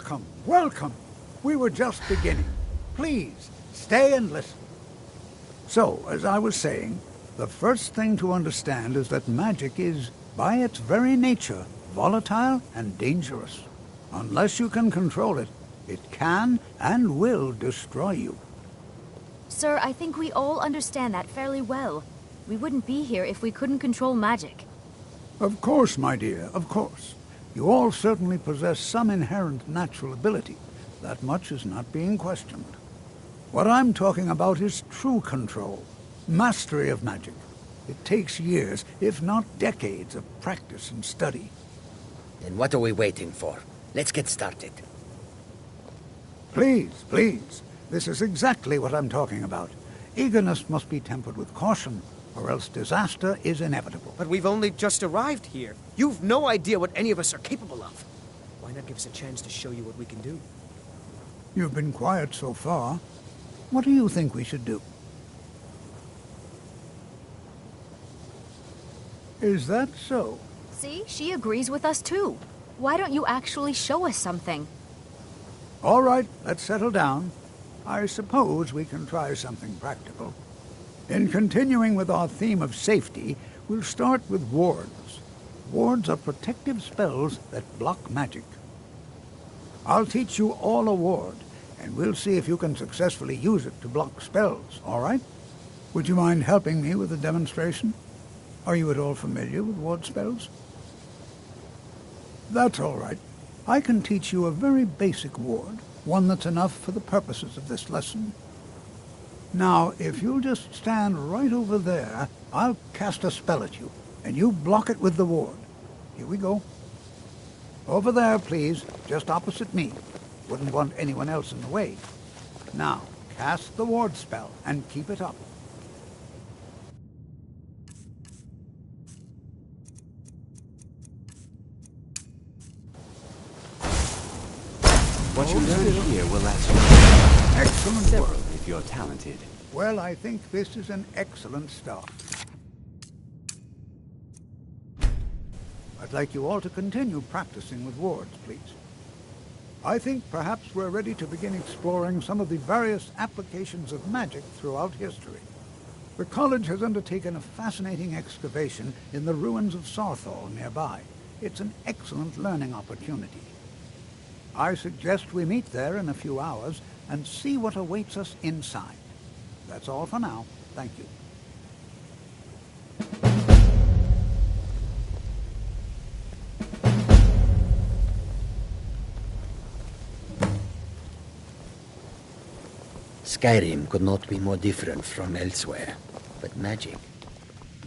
Welcome, welcome. We were just beginning. Please, stay and listen. So, as I was saying, the first thing to understand is that magic is, by its very nature, volatile and dangerous. Unless you can control it, it can and will destroy you. Sir, I think we all understand that fairly well. We wouldn't be here if we couldn't control magic. Of course, my dear, of course. You all certainly possess some inherent natural ability. That much is not being questioned. What I'm talking about is true control, mastery of magic. It takes years, if not decades, of practice and study. Then what are we waiting for? Let's get started. Please, please. This is exactly what I'm talking about. Eagerness must be tempered with caution, or else disaster is inevitable. But we've only just arrived here. You've no idea what any of us are capable of. Why not give us a chance to show you what we can do? You've been quiet so far. What do you think we should do? Is that so? See, she agrees with us too. Why don't you actually show us something? All right, let's settle down. I suppose we can try something practical. In continuing with our theme of safety, we'll start with wards. Wards are protective spells that block magic. I'll teach you all a ward, and we'll see if you can successfully use it to block spells, all right? Would you mind helping me with the demonstration? Are you at all familiar with ward spells? That's all right. I can teach you a very basic ward, one that's enough for the purposes of this lesson. Now, if you'll just stand right over there, I'll cast a spell at you, and you block it with the ward. Here we go. Over there, please, just opposite me. Wouldn't want anyone else in the way. Now, cast the ward spell, and keep it up. What you learn here will last you Excellent several work. if you're talented. Well, I think this is an excellent start. I'd like you all to continue practicing with wards, please. I think perhaps we're ready to begin exploring some of the various applications of magic throughout history. The college has undertaken a fascinating excavation in the ruins of Sarthal nearby. It's an excellent learning opportunity. I suggest we meet there in a few hours and see what awaits us inside. That's all for now. Thank you. Skyrim could not be more different from elsewhere. But magic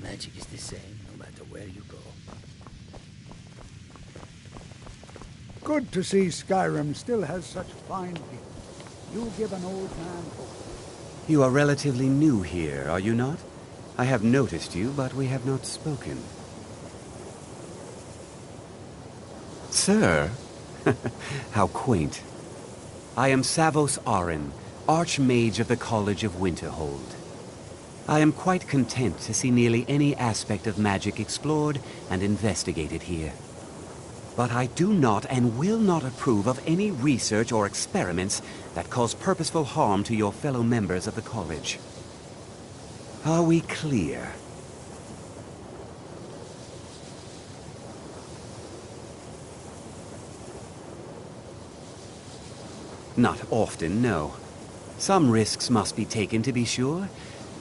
is the same no matter where you go. Good to see Skyrim still has such fine people. You give an old man hope. You are relatively new here, are you not? I have noticed you, but we have not spoken. Sir? How quaint. I am Savos Arin, Archmage of the College of Winterhold. I am quite content to see nearly any aspect of magic explored and investigated here. But I do not and will not approve of any research or experiments that cause purposeful harm to your fellow members of the college. Are we clear? Not often, no. Some risks must be taken, to be sure.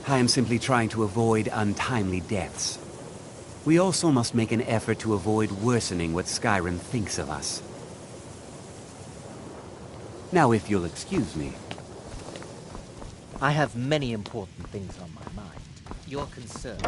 I am simply trying to avoid untimely deaths. We also must make an effort to avoid worsening what Skyrim thinks of us. Now, if you'll excuse me. I have many important things on my mind. Your concerns.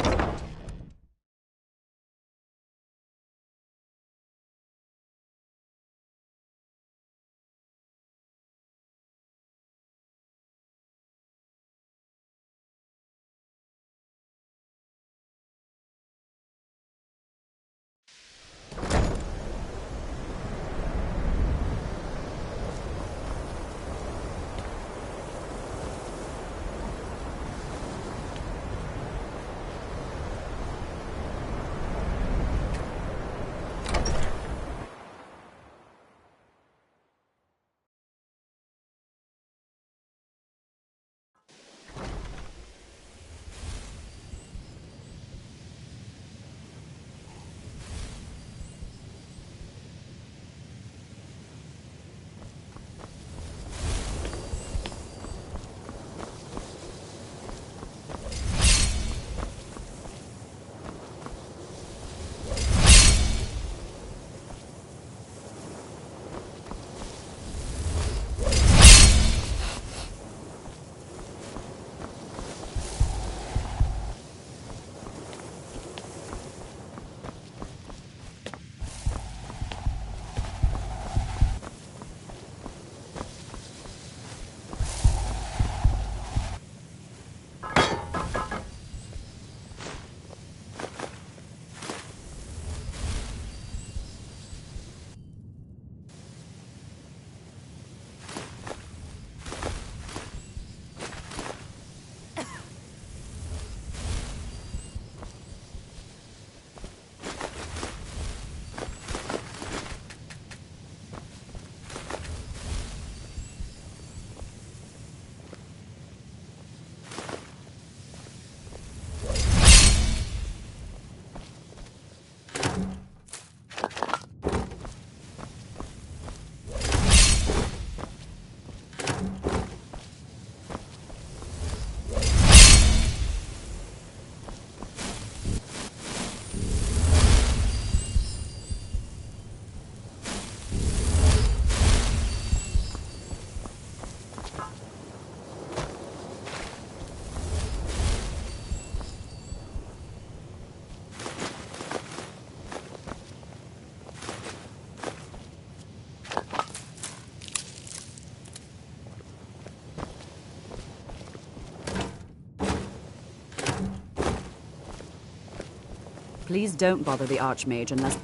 Please don't bother the Archmage unless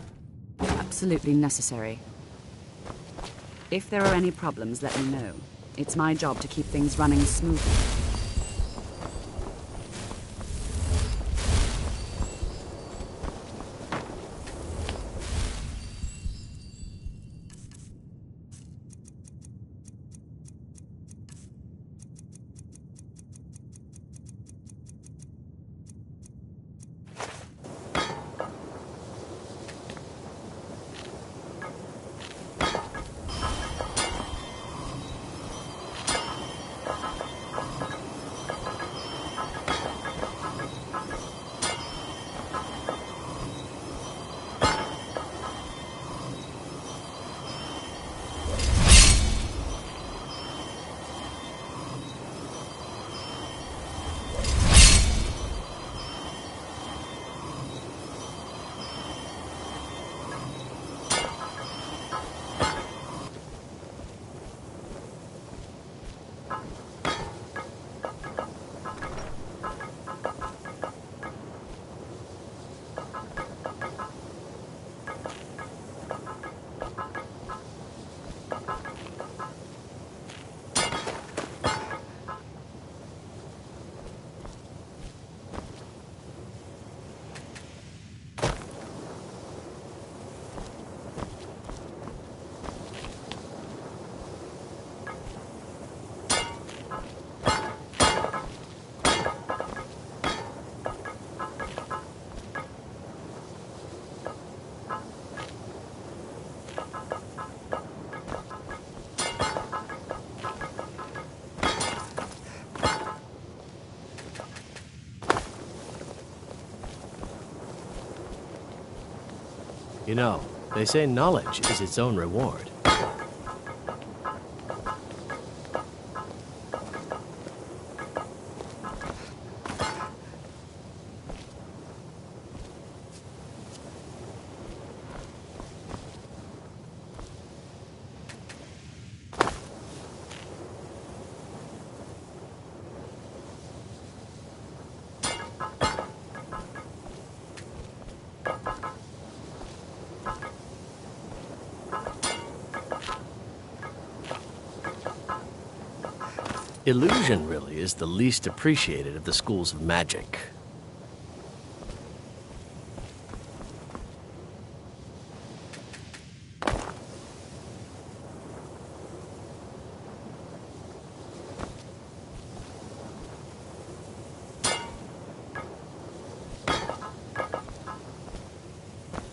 absolutely necessary. If there are any problems, let me know. It's my job to keep things running smoothly. You know, they say knowledge is its own reward. Illusion really is the least appreciated of the schools of magic.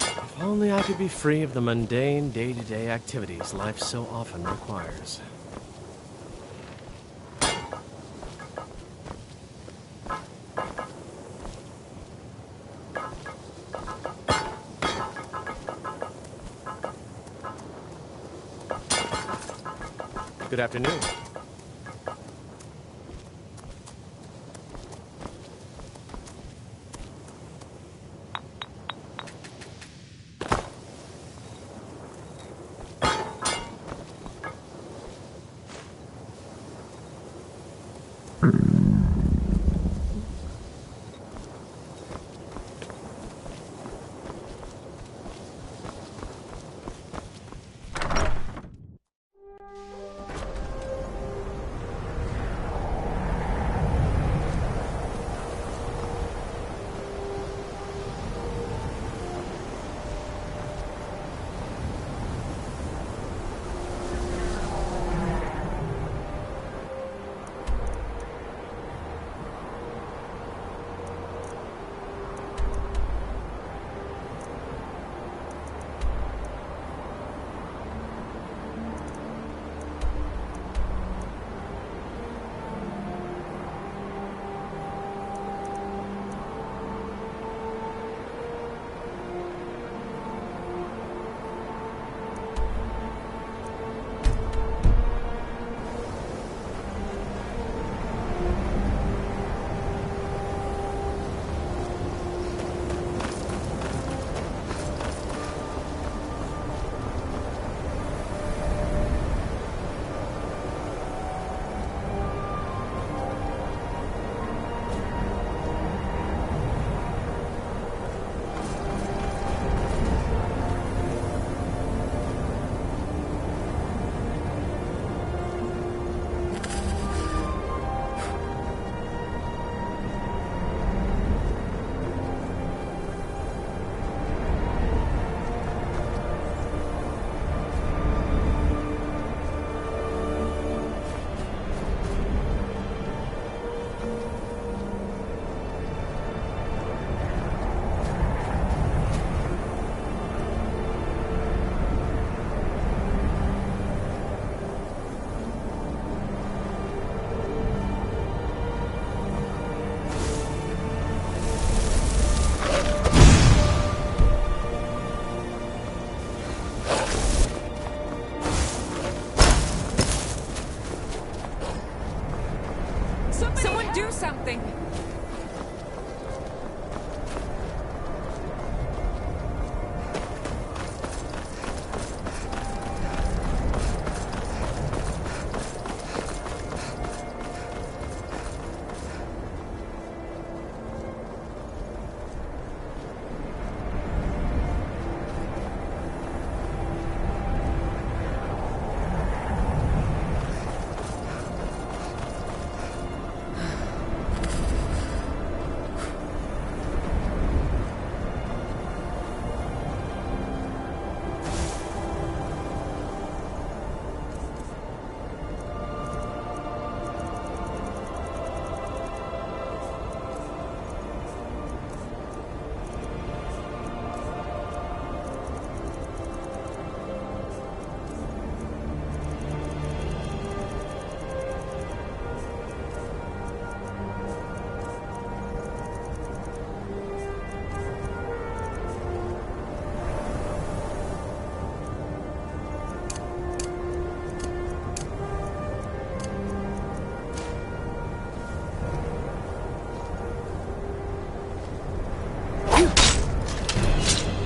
If only I could be free of the mundane day-to-day activities life so often requires. Good afternoon.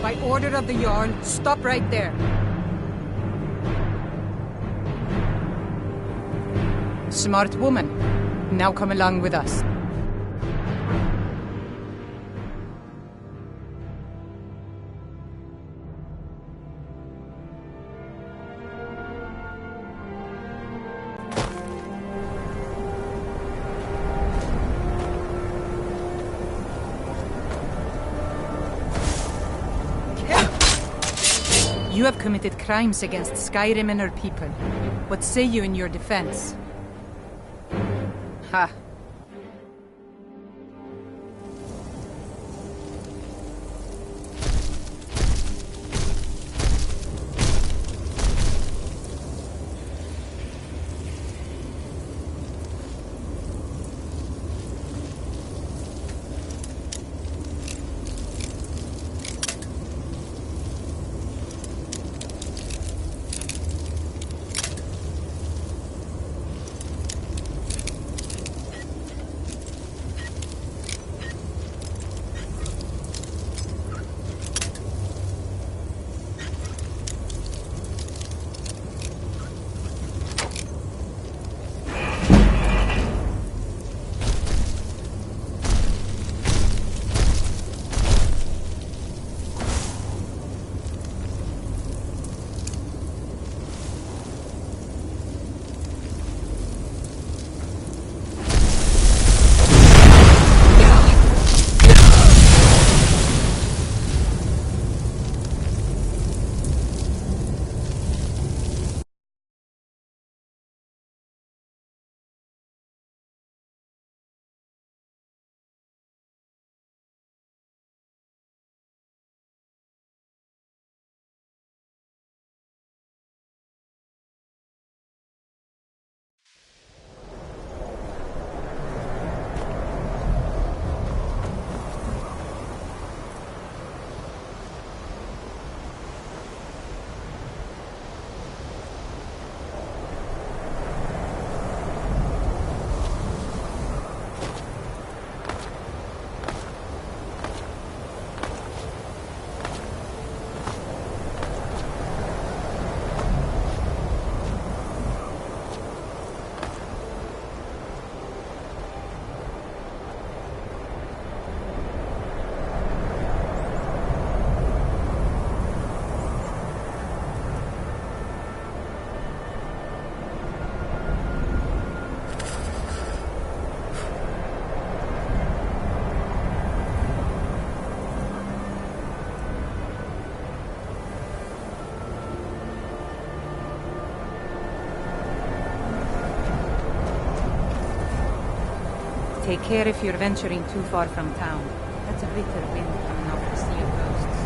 By order of the Jarl, stop right there. Smart woman. Now come along with us. You have committed crimes against Skyrim and her people. What say you in your defense? Ha! Take care if you're venturing too far from town. That's a bitter wind coming off the Sea of Ghosts.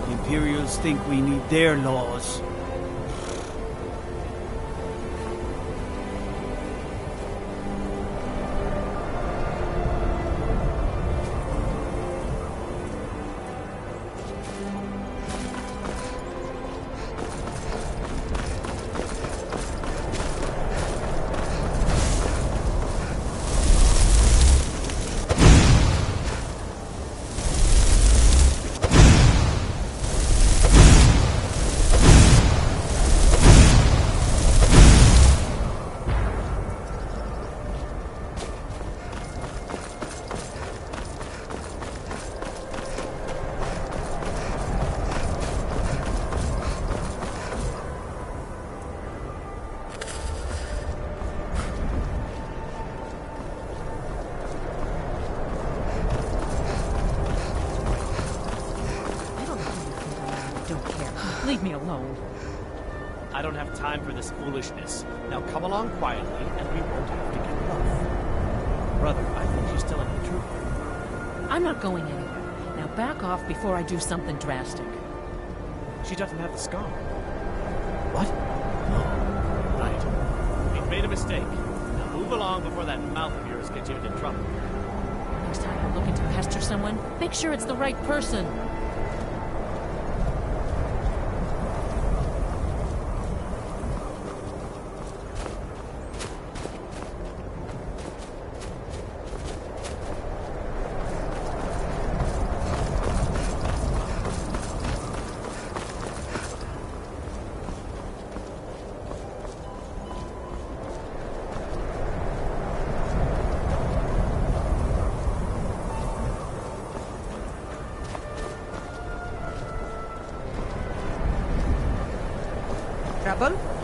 The Imperials think we need their laws. Leave me alone. I don't have time for this foolishness. Now come along quietly, and we won't have to get rough. Brother, I think she's telling the truth. I'm not going anywhere. Now back off before I do something drastic. She doesn't have the scar. What? No. Right. We've made a mistake. Now move along before that mouth of yours gets you into trouble. Next time you're looking to pester someone, make sure it's the right person. trouble?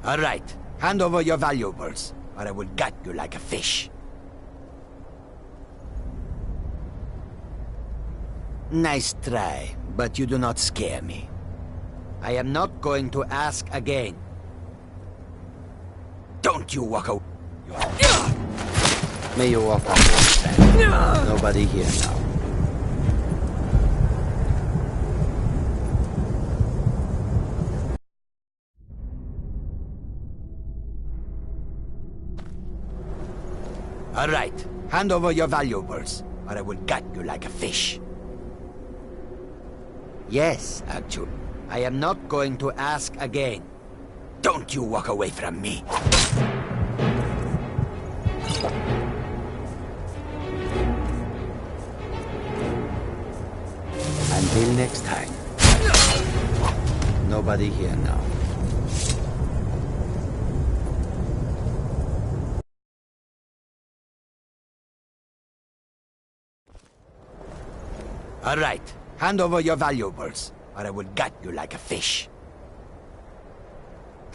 All right. Hand over your valuables, or I will gut you like a fish. Nice try, but you do not scare me. I am not going to ask again. Don't you walk away. May you walk on this side. Nobody here now. All right. Hand over your valuables, or I will gut you like a fish. Yes, actually. I am not going to ask again. Don't you walk away from me. Until next time. Nobody here now. All right. Hand over your valuables, or I will gut you like a fish.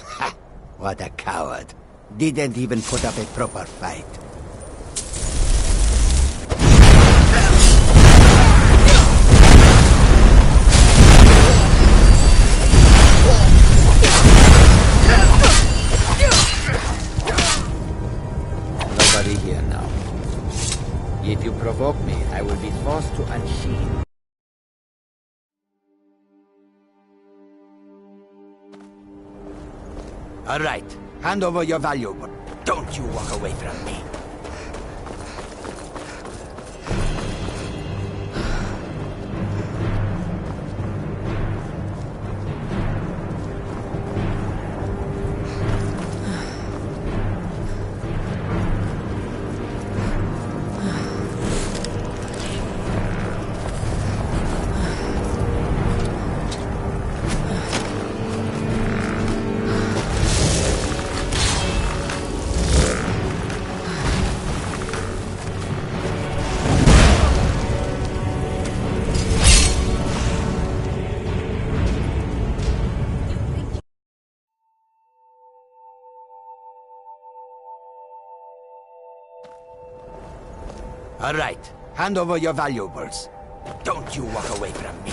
Ha! What a coward. Didn't even put up a proper fight. Nobody here now. If you provoke me, I will be forced to unsheathe. All right. Hand over your valuable. Don't you walk away from me. All right. Hand over your valuables. Don't you walk away from me.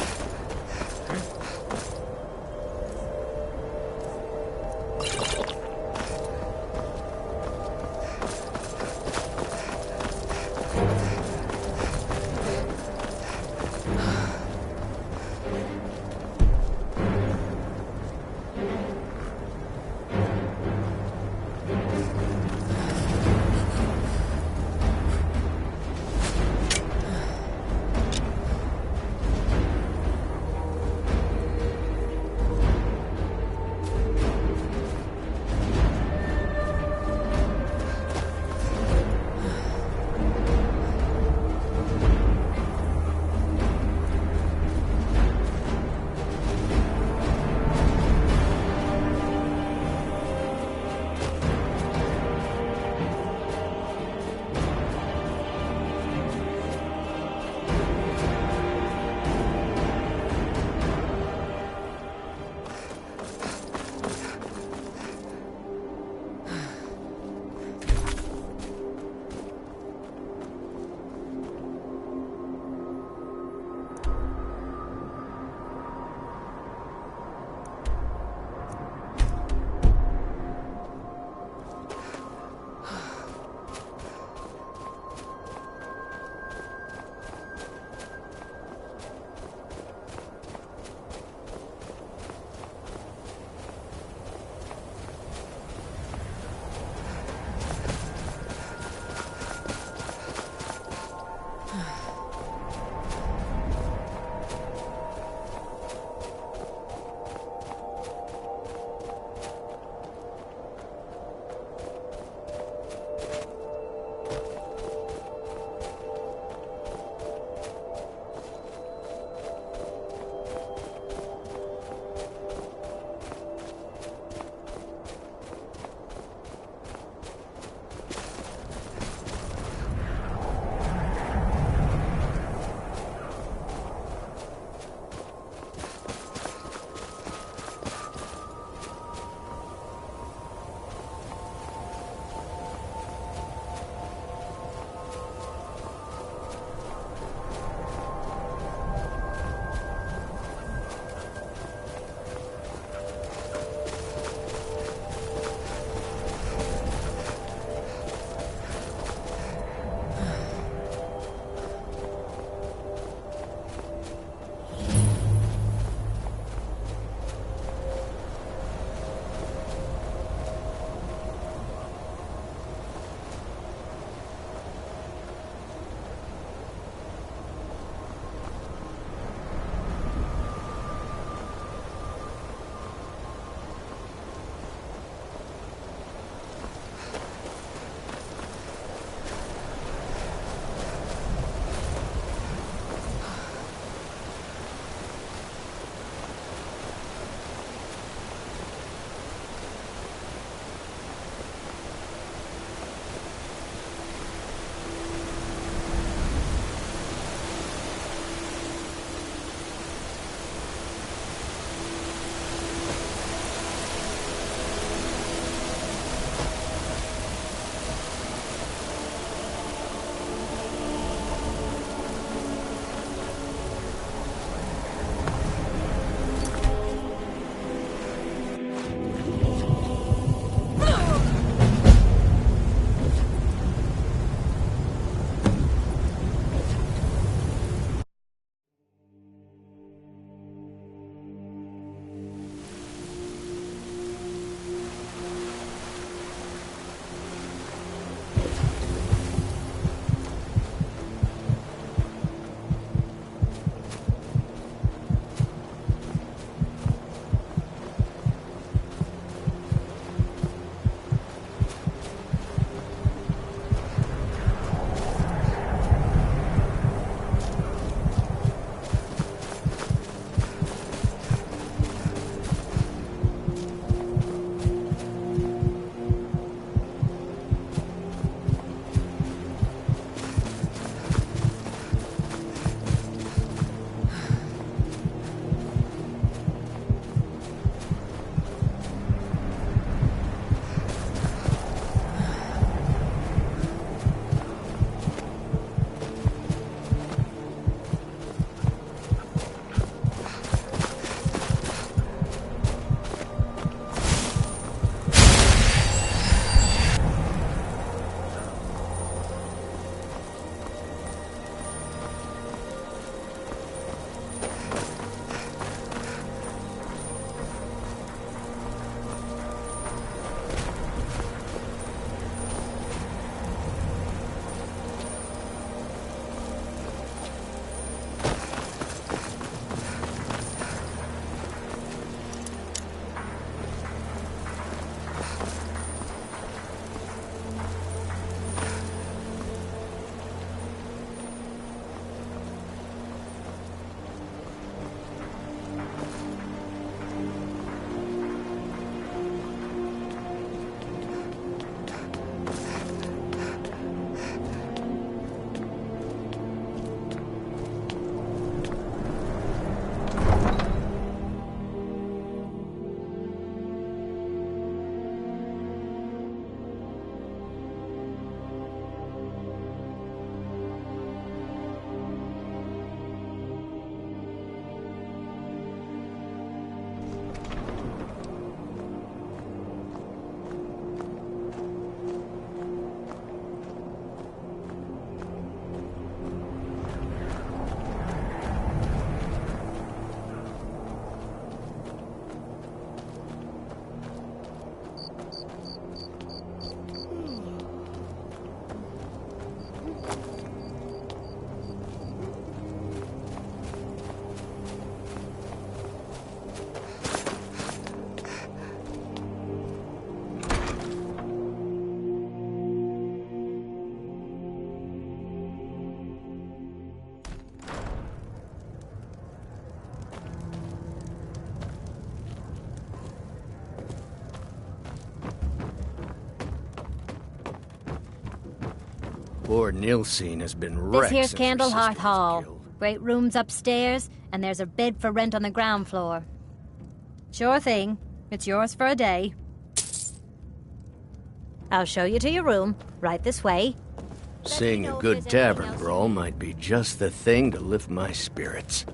Poor Nilsine has been This wrecked here's since her Candlehearth sister was Hall. killed. Great rooms upstairs, and there's a bed for rent on the ground floor. Sure thing. It's yours for a day. I'll show you to your room. Right this way. Seeing a good tavern brawl might be just the thing to lift my spirits.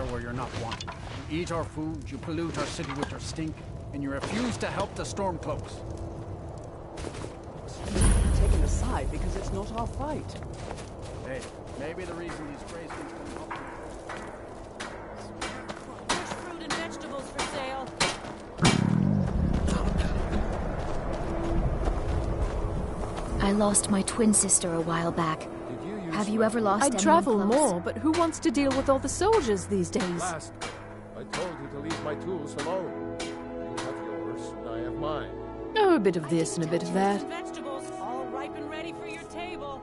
Where you're not wanted. You eat our food, you pollute our city with your stink, and you refuse to help the Stormcloaks. Taken aside because it's not our fight. Hey, maybe the reason these crazy things come up. There's fruit and vegetables for sale. I lost my twin sister a while back. Have you ever lost I'd anyone travel close? more, but who wants to deal with all the soldiers these days? Last, I told you to leave my tools alone. You have yours, and I have mine. Oh, a bit of this and a bit of that. Vegetables all ripe and ready for your table.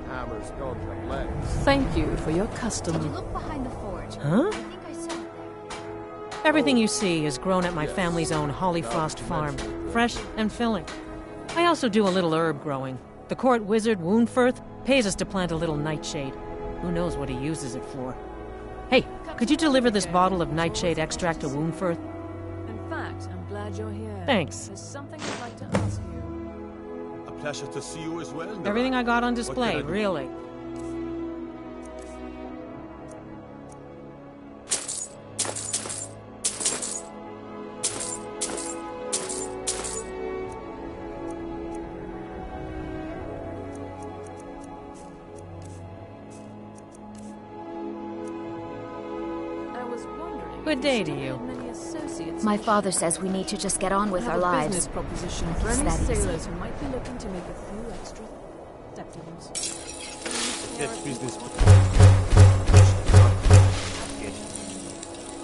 Hammers don't have legs. Thank you for your custom. Did you look behind the forge? Huh? I think I saw it there. Everything you see is grown at my family's own Hollyfrost farm, fresh and filling. I also do a little herb growing. The court wizard, Woundfirth, pays us to plant a little nightshade. Who knows what he uses it for? Hey, could you deliver this bottle of nightshade extract to Woundfirth? In fact, I'm glad you're here. Thanks. There's something I'd like to ask you. A pleasure to see you as well. Nora. Everything I got on What display, can I do? really. I was wondering. Good if day you to still you. had many associates My in the father ship. says we need to just get on with I our have a lives. business proposition for It's any that easy. sailors who might be looking to make a few extra steplings. Get business.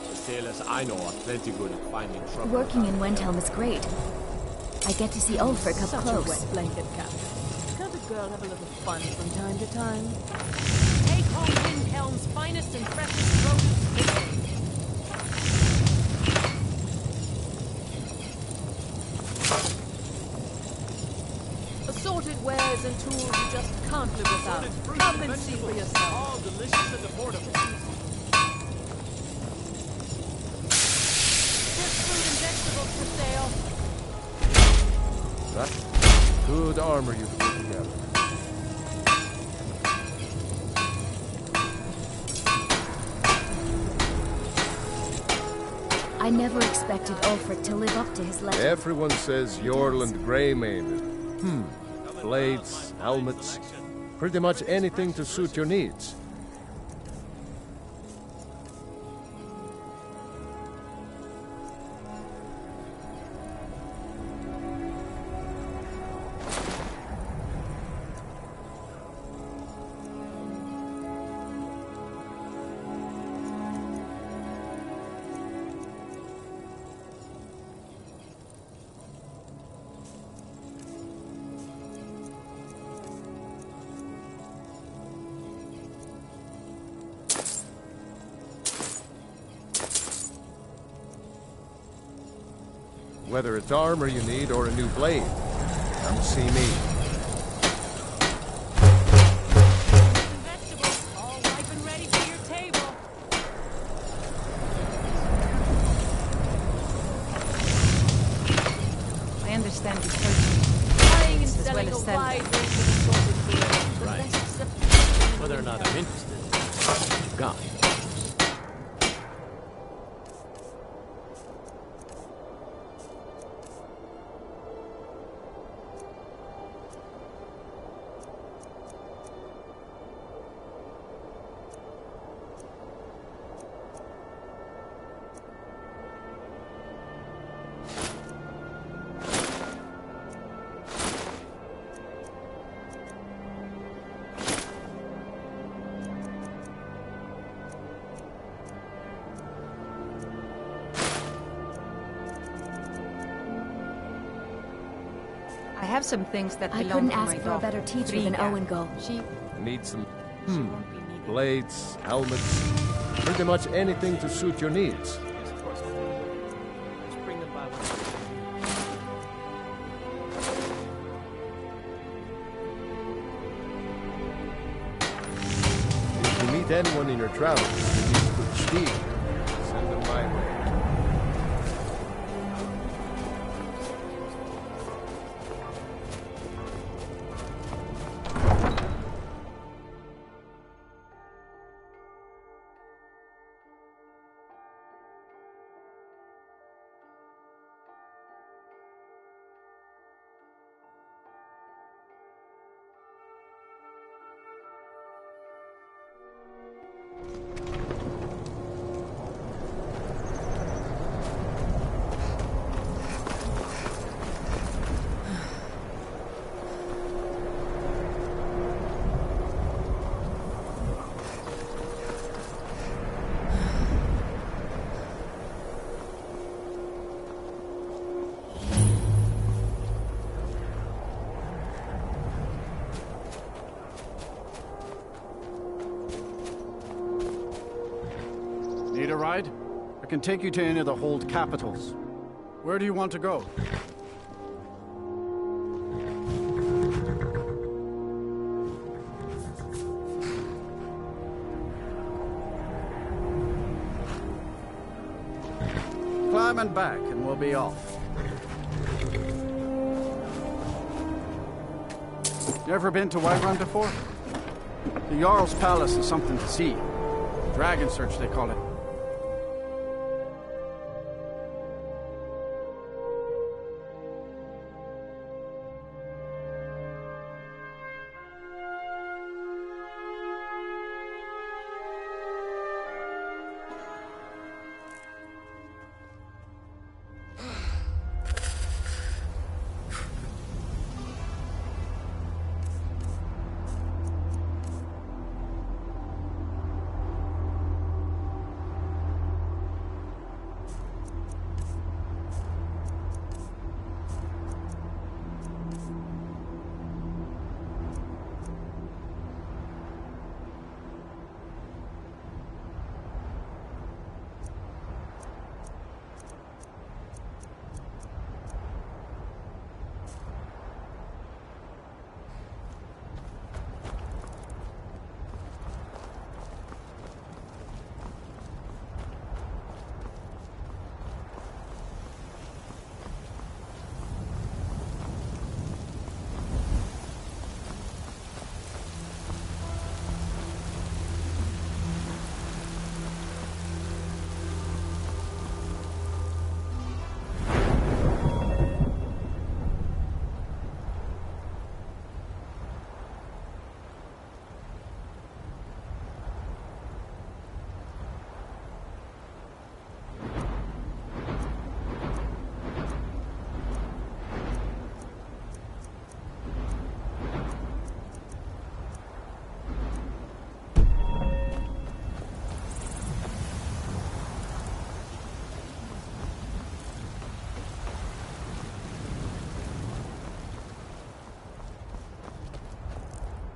The sailors I know are plenty good at finding trouble. Working in Wendhelm is great. I get to see Ulfric up Such close. a wet blanket, Captain. Can't a girl have a little fun from time to time? Take home Windhelm's finest and freshest produce today. Assorted wares wares and tools you just can't live without. Come and see for yourself. All delicious and affordable. There's fruit and vegetables for sale. That's good armor you've put together. I never expected Ulfric to live up to his legend. Everyone says Jorland Greymane. Blades, helmets, pretty much anything to suit your needs. Whether it's armor you need or a new blade, come see me. Vegetables all ripe and ready for your table. I understand you searching. Buying and As well selling as a selling. wide range of assorted goods. The Right. best of- Whether or not I'm interested, what you got. I have some things that I belong couldn't to ask my for a daughter, better teacher than Frigga. Owengo. She Need some won't be needed. blades, helmets, pretty much anything to suit your needs. Yes, of course. Just bring them by one. If you meet anyone in your travels who needs good speed, send them my way. Need a ride? I can take you to any of the hold capitals. Where do you want to go? Climb and back, and we'll be off. Never been to Whiterun before? The Jarl's Palace is something to see. Dragon Search, they call it.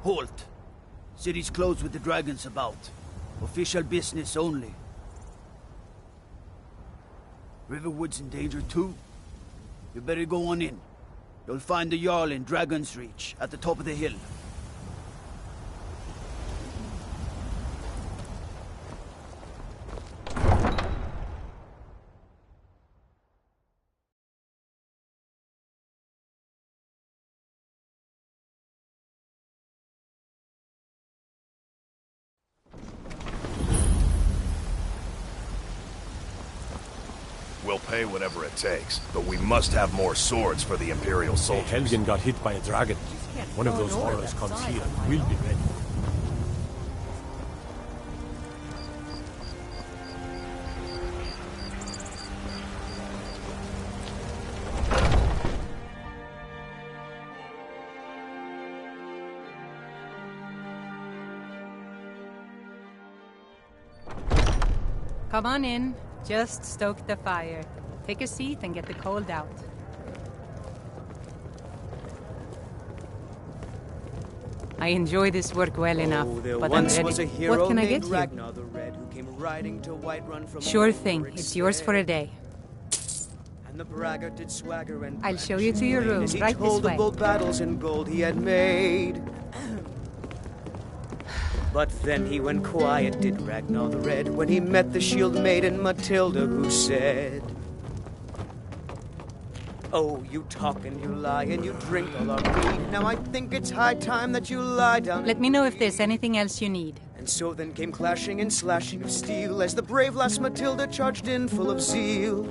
Halt! City's closed with the dragons about. Official business only. Riverwood's in danger too? You better go on in. You'll find the Jarl in Dragon's Reach, at the top of the hill. We'll pay whatever it takes, but we must have more swords for the Imperial soldiers. Helgen got hit by a dragon. One of those horrors comes here. We'll be ready. Come on in. Just stoke the fire. Take a seat and get the cold out. I enjoy this work well enough, but I'm ready. What can I get you? Ragnar the Red, who came riding to Whiterun from Sure thing. It's yours for a day. And the braggart did swagger and I'll show you to your room, as he right this told way. of bold battles in gold he had made. But then he went quiet, did Ragnar the Red, when he met the shield maiden Matilda, who said, "Oh, you talk and you lie and you drink all our mead. Now I think it's high time that you lie down." Let me know if there's anything else you need. And so then came clashing and slashing of steel as the brave lass Matilda charged in full of zeal.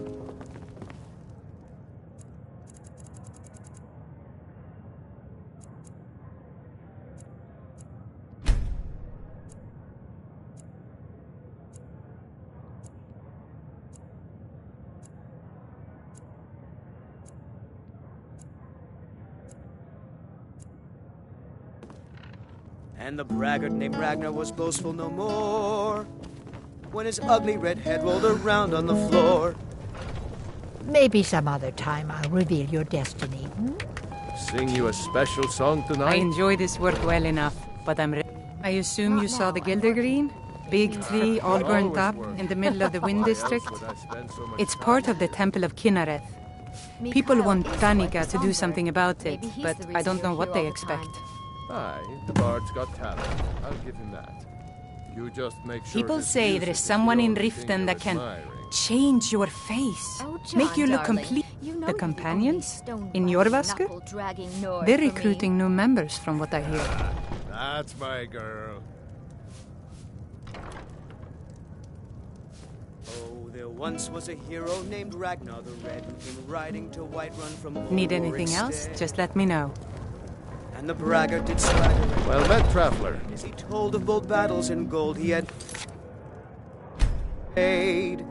And the braggart named Ragnar was boastful no more when his ugly red head rolled around on the floor. Maybe some other time I'll reveal your destiny. Sing you a special song I tonight? enjoy this work well enough, but I'm ready. I assume you saw the Gildergreen? Big tree, all burnt up, in the middle of the Wind District. It's part of the Temple of Kinnareth. People want Danica to do something about it, but I don't know what they expect. Aye, the bard's got talent. I'll give him that. You just make sure People his say music there is is someone the in only Riften thing that you're can admiring. change your face, make you look complete. The companions? In Jorvasker? They're recruiting new members from what I hear. That's my girl. Oh, there once was a hero named Ragnar the Red who came riding to Whiterun from Need anything else? Just let me know. And the braggart did swagger. Well met, traveler. As he told of bold battles in gold he had made.